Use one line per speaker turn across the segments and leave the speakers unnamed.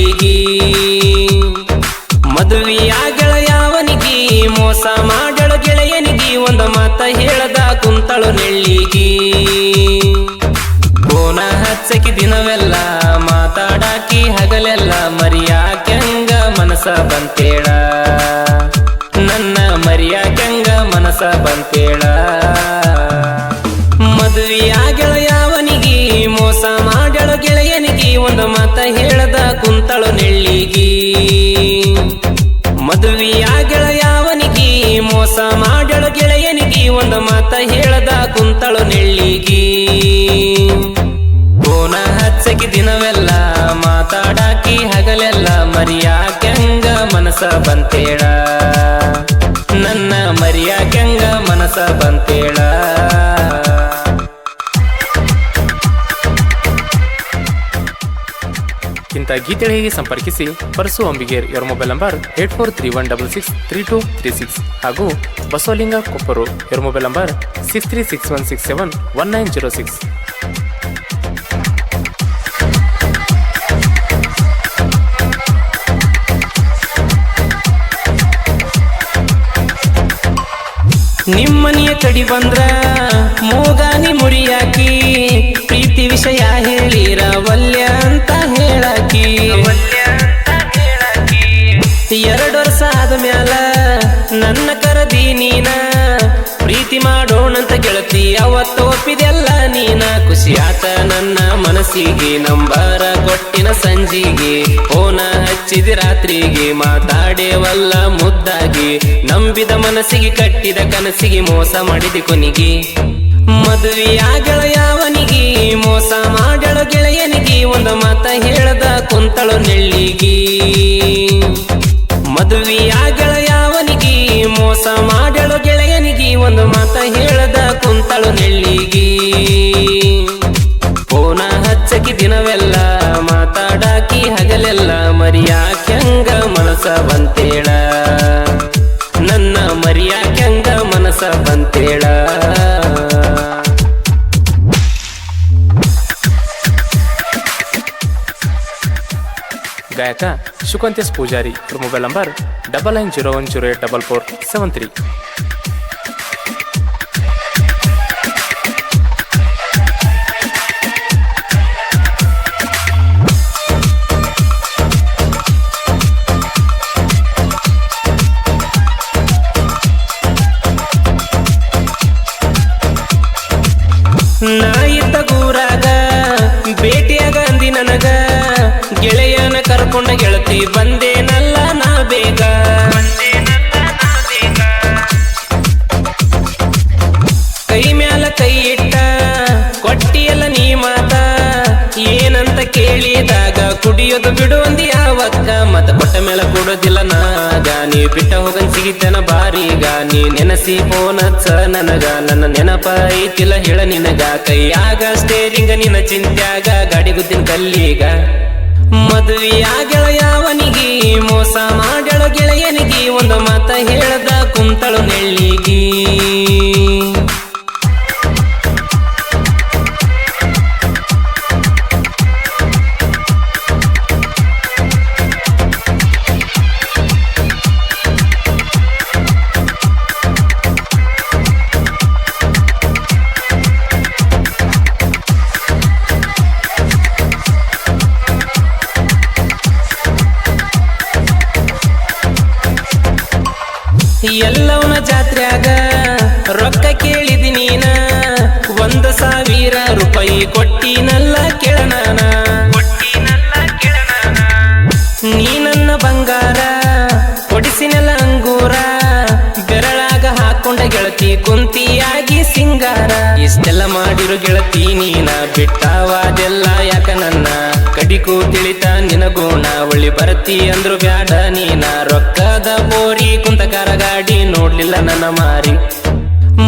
ನೆಳ್ಳಿಗಿ ಮದುವೆಯ ಗೆಳೆಯವನಿಗಿ ಮೋಸ ಮಾಡಳು ಗೆಳೆಯನಿಗಿ ಒಂದು ಮಾತ ಹೇಳದ ಕುಂತಳು ನೆಳ್ಳಿಗಿ ಫೋನ ಹಚ್ಚಕಿ ದಿನವೆಲ್ಲ ಮಾತಾಡಾಕಿ ಹಗಲೆಲ್ಲ ಮರಿಯಾಕೆಂಗ ಮನಸ ಬಂತೇಳ ನನ್ನ ಮರಿಯಾಕೆಂಗ ಮನಸ ಬಂತೇಳ ಮದುವೆಯ ಗೆಳೆಯವನಿಗಿ ಮೋಸ ಮಾಡಳು ಗೆಳೆಯನಿಗಿ ಒಂದು ಮಾತ ಹೇಳದ ಕುಂತಳು ನೆಳ್ಳಿಗಿ ಮದುವೆಯ ಗೆಳೆಯವನಿಗಿ ಮೋಸ ಮಾಡಳು ಗೆಳೆಯನಿಗಿ ಒಂದು ಮಾತ ಹೇಳದ ಕುಂತಳು ನೆಳ್ಳಿಗಿ ಫೋನ ಹಚ್ಚಕಿ ದಿನವೆಲ್ಲ ಮಾತಾಡಾಕಿ ಹಗಲೆಲ್ಲ ಮರಿಯಾಕೆಂಗ ಮನಸ ಬಂತೇಳ ನನ್ನ ಮರಿಯಾಕೆಂಗ ಮನಸ ಬಂತೇಳ ಇಂಥ ಗೀತೆಗಳಿಗೆ ಸಂಪರ್ಕಿಸಿ ಪರಸು ಅಂಬಿಗೇರ್ ಇವರ ಮೊಬೈಲ್ ನಂಬರ್ 8431663236 ಹಾಗೂ ಬಸವಲಿಂಗ ಕೊಪ್ಪರು ಇವರ ಮೊಬೈಲ್ ನಂಬರ್ 6361671906. ನಿಮ್ಮನೆಯ ಕಡಿ ಬಂದ್ರ ಮೂಗಾನಿ ಮುರಿಯಾಕಿ ಪ್ರೀತಿ ವಿಷಯ ಹೇಳಿರ ವಲ್ಯ ಅಂತ ಹೇಳಾಕಿ 2 ವರ್ಷ ಆದ ಮ್ಯಾಲ ನನ್ನ ಕರದಿ ನೀನ ಪ್ರೀತಿ ಮಾಡೋಣಂತ ಗೆಳತಿ ಅವತ್ತು ಒಪ್ಪಿದೆಲ್ಲ ನೀನ ಖುಷಿ ಆತ ನನ್ನ ಮನಸ್ಸಿಗೆ ನಂಬರ ಕೊಟ್ಟಿನ ಸಂಜಿಗೆ ಫೋನ ಹಚ್ಚಿದ ರಾತ್ರಿಗೆ ಮಾತಾಡೇವಲ್ಲ ಮುದ್ದಾಗಿ ನಂಬಿದ ಮನಸ್ಸಿಗೆ ಕಟ್ಟಿದ ಕನಸಿಗೆ ಮೋಸ ಮಾಡಿದ ಕೊನಿಗೆ ಮದುವೆಯ ಗೆಳೆಯವನಿಗಿ ಮೋಸ ಮಾಡಳು ಗೆಳೆಯನಿಗಿ ಒಂದು ಮಾತ ಹೇಳದ ಕುಂತಳು ನೆಳ್ಳಿಗಿ ಮದುವೆಯ ಗೆಳೆಯವನಿಗಿ ಮೋಸ ಮಾಡಳು ಗೆಳೆಯನಿಗಿ ಒಂದು ಮಾತ ಹೇಳದ ಕುಂತಳು ನೆಳ್ಳಿಗಿ ಫೋನ ಹಚ್ಚಕಿ ದಿನವೆಲ್ಲ ಮಾತಾಡಾಕಿ ಹಗಲೆಲ್ಲ ಮರಿಯಾಕೆಂಗ ಮನಸ ಬಂತೇಳ ನನ್ನ ಮರಿಯಾಕೆಂಗ ಮನಸ ಬಂತೇಳ ಗಾಯಕ ಶುಕಂತೇಶ್ ಪೂಜಾರಿ ಇವ್ರ ಮೊಬೈಲ್ ನಂಬರ್ 9901084473. ನಾ ಇದ್ದ ಗೂರಾಗ ಭೇಟಿಯಾಗ ಅಂದಿ ನನಗ ಗೆಳೆಯನ ಕರ್ಕೊಂಡ ಗೆಳತಿ ಬಂದೇನಲ್ಲ ನಾ ಬೇಗ ಕೈ ಮ್ಯಾಲ ಕೈ ಇಟ್ಟ ಕೊಟ್ಟಿಯಲ್ಲ ನೀ ಮಾತ ಏನಂತ ಕೇಳಿದಾಗ ಕುಡಿಯೋದು ಬಿಡು ಅಂದಿ ಯಾವಕ್ಕ ಮತ ಕೊಟ್ಟ ಮೇಲೆ ಕೊಡೋದಿಲ್ಲ ನಾಗ ನೀ ಬಿಟ್ಟ ಹೋಗನ್ ಸಿಗಿತನ ಬಾರೀಗ ನೀ ನೆನಸಿ ಫೋನ್ ಹಚ್ಚ ನನಗ ನನ್ನ ನೆನಪ ಐತಿಲ್ಲ ಹೇಳ ನಿನಗ ಕೈಯಾಗ ಸ್ಟೇರಿಂಗ ನಿನ್ನ ಚಿಂತ್ಯಾಗ ಗಾಡಿ ಗುದ್ದಿನ ಕಲ್ಲೀಗ ಮದುವೆಯ ಗೆಳೆಯವನಿಗಿ ಮೋಸ ಮಾಡಳು ಗೆಳೆಯನಿಗಿ ಒಂದು ಮಾತ ಹೇಳದ ಕುಂತಳು ನೆಳ್ಳಿಗಿ ಎಲ್ಲವನ ಜಾತ್ರ್ಯಾಗ ರೊಕ್ಕ ಕೇಳಿದಿ ನೀನ 1,000 ರೂಪಾಯಿ ಕೊಟ್ಟಿನಲ್ಲ ಕೇಳನಾನ ನೀ ನನ್ನ ಬಂಗಾರ ಕೊಡಿಸಿನಲ್ಲ ಅಂಗೂರ ಬೆರಳಾಗ ಹಾಕೊಂಡ ಗೆಳತಿ ಕುಂತಿಯಾಗಿ ಸಿಂಗಾರ ಇಷ್ಟೆಲ್ಲ ಮಾಡಿರು ಗೆಳತಿ ನೀನ ಬಿಟ್ಟವಾದೆಲ್ಲ ಯಾಕ ನನ್ನ ಕಡಿಗೂ ತಿಳಿತ ನಿನಗೋಣ ಒಳ್ಳಿ ಬರತಿ ಅಂದ್ರು ಬ್ಯಾಡ ನೀನ ರೊಕ್ಕದ ಬೋರಿ ಕುಂತಕಾರ ಗಾಡಿ ನೋಡ್ಲಿಲ್ಲ ನನ್ನ ಮಾರಿ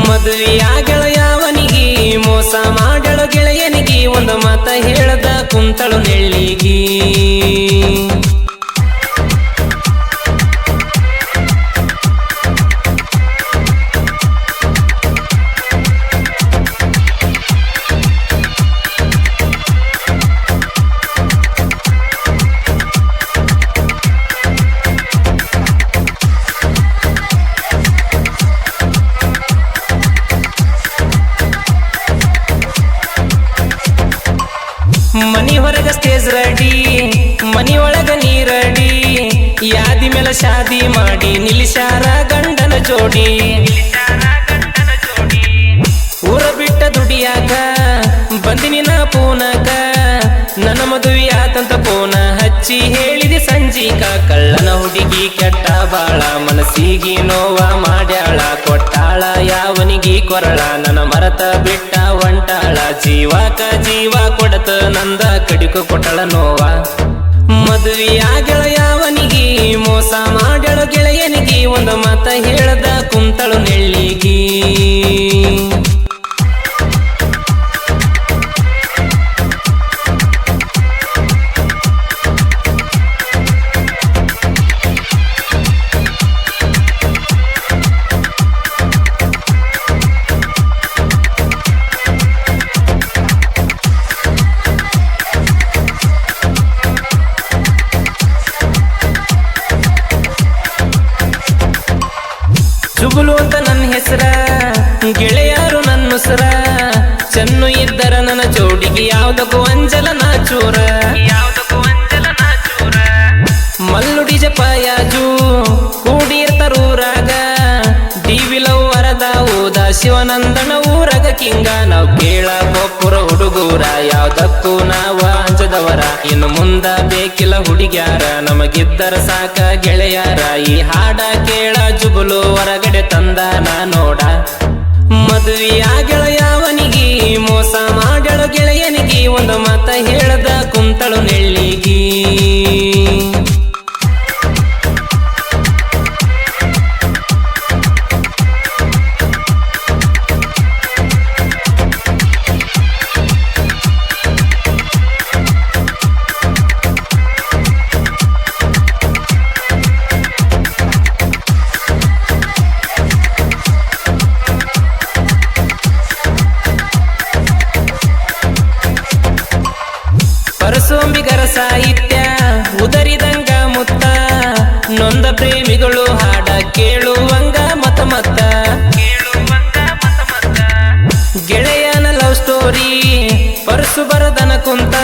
ಮದುವೆಯ ಗೆಳೆಯವನಿಗಿ ಮೋಸ ಮಾಡಳು ಗೆಳೆಯನಿಗಿ ಒಂದು ಮಾತ ಹೇಳದ ಕುಂತಳು ನೆಳ್ಳಿಗಿ ಮನಿ ಹೊರಗ ಸ್ಟೇಜ್ ರೆಡಿ, ಮನಿ ಒಳಗ ನೀರಡಿ, ಯಾದಿ ಮೇಲೆ ಶಾದಿ ಮಾಡಿ ನಿಲ್ಲಿಸ್ಯಾರ ಗಂಡನ ಜೋಡಿ. ಊರ ಬಿಟ್ಟ ದುಡಿಯಾಕ ಬಂದಿನಿ ನಾ ಪೂನಕ, ನನ್ನ ಮದುವೆ ಆತಂತ ಪೋನ ಹಚ್ಚಿ ಹೇಳಿದೆ ಸಂಜೀಕ. ಕಳ್ಳನ ಹುಡುಗಿ ಕೆಟ್ಟ ಬಾಳ, ಮನಸ್ಸಿಗೆ ನೋವ ಮಾಡ್ಯಾಳ, ಕೊಟ್ಟಾಳ ಯಾವನಿಗಿ ಕೊರಳ, ನನ್ನ ಮರತ ಬಿಟ್ಟ ಹೊಂಟಾಳ. ಜೀವಾಕ ಜೀವ ಕೊಡತ ನಂದ ಕಡಿಕ ಕೊಟ್ಟಳ ನೋವ. ಮದುವೆ ಆಗ್ಯಾಳ ಯಾವನಿಗಿ ಮೋಸ ಮಾಡ್ಯಾಳ ಗೆಳೆಯನಿಗಿ, ಒಂದು ಮಾತ ಹೇಳದ ಕುಂತಳು ನೆಳ್ಳಿಗಿ. ಜುಗುಲು ಅಂತ ನನ್ನ ಹೆಸರ, ಗೆಳೆಯಾರು ನನ್ನ ಉಸರ, ಚೆನ್ನು ಇದ್ದರ ನನ್ನ ಜೋಡಿಗೆ ಯಾವ್ದಕ್ಕೂ ಅಂಜಲ ನಾಚೂರ. ಮಲ್ಲುಡಿ ಜಪಾಯಾಜು ಕೂಡಿರ್ತಾರೂರಾಗ, ಡಿವಿ ಲವ್ ವರದ ಊದ ಶಿವನಂದನ ಊರಗ ಕಿಂಗ. ನಾವ್ ಕೇಳ ಗೊಪ್ಪುರ ಹುಡುಗೂರ, ಯಾವ್ದಕ್ಕೂ ನಾವ ಅಂಜದವರ, ಇನ್ನು ಮುಂದ ಬೇಕಿಲ್ಲ ಹುಡುಗ್ಯಾರ, ನಮಗಿದ್ದರ ಸಾಕ ಗೆಳೆಯಾರ. ಈ ಹಾಡ ಕೇಳ ಜುಗುಲು ಹೊರಗಡೆ ತಂದ ನಾ ನೋಡ. ಮದುವೆ ಆಗ್ಯಾಳ ಯಾವನಿಗಿ ಮೋಸ ಮಾಡ್ಯಾಳ ಗೆಳೆಯನಿಗಿ, ಒಂದು ಮಾತ ಹೇಳದ ಕುಂತಳು ನೆಳ್ಳಿಗಿ. ಪರಸೋಂಬಿಗರ ಸಾಹಿತ್ಯ ಉದರಿದಂಗ ಮುತ್ತ, ನೊಂದ ಪ್ರೇಮಿಗಳು ಹಾಡ ಕೇಳುವಂಗ ಮತ ಮತ. ಗೆಳೆಯನ ಲವ್ ಸ್ಟೋರಿ ಪರಸು ಬರದನ ಕುಂತ,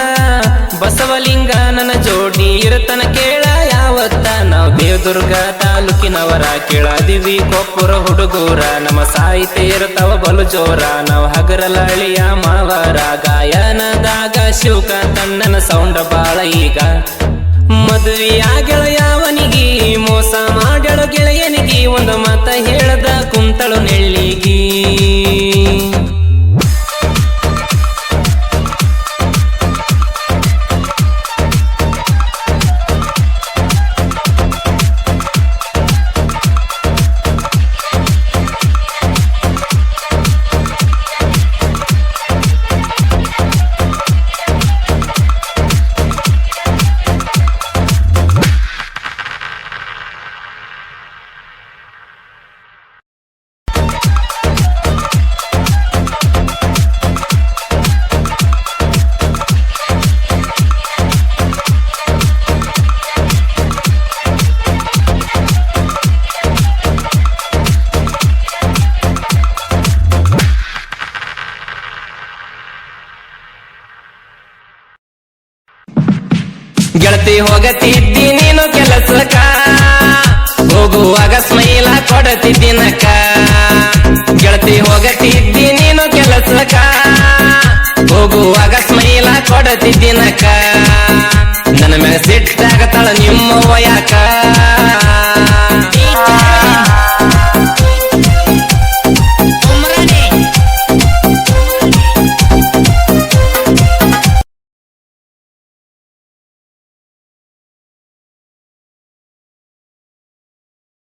ಬಸವಲಿಂಗ ನನ್ನ ಜೋಡಿ ಇರತನ ಕೇಳ ಯಾವತ್ತ. ನಾವು ದೇವದುರ್ಗ ತಾಲೂಕಿನವರ, ಕೇಳದಿವಿ ಕೊಪ್ಪುರ ಹುಡುಗೂರ, ನಮ್ಮ ಸಾಹಿತ್ಯ ಇರ್ತಾವ ಬಲು ಜೋರ. ನಾವು ಹಗರಲ ಅಳಿಯ ಮಾವರ, ಗಾಯನದಾಗ ಶಿವಕ ತಣ್ಣನ ಸೌಂಡ ಬಾಳ ಈಗ. ಮದುವೆ ಆಗ್ಯಾಳ ಯಾವನಿಗಿ ಮೋಸ ಮಾಡ್ಯಾಳ ಗೆಳೆಯನಿಗಿ, ಒಂದು ಮಾತ ಹೇಳದ ಕುಂತಳು ನೆಳ್ಳಿಗಿ. ಗೆಳತಿ ಹೋಗತಿದ್ದಿ ನೀನು ಕೆಲಸಕ್ಕ, ಹೋಗುವಾಗ ಸ್ಮೈಲ ಕೊಡತಿದ್ದಿನಕ್ಕ. ಗೆಳತಿ ಹೋಗತಿದ್ದಿ ನೀನು ಕೆಲಸಕ್ಕ, ಹೋಗುವಾಗ ಸ್ಮೈಲ ಕೊಡತಿದ್ದಿನ.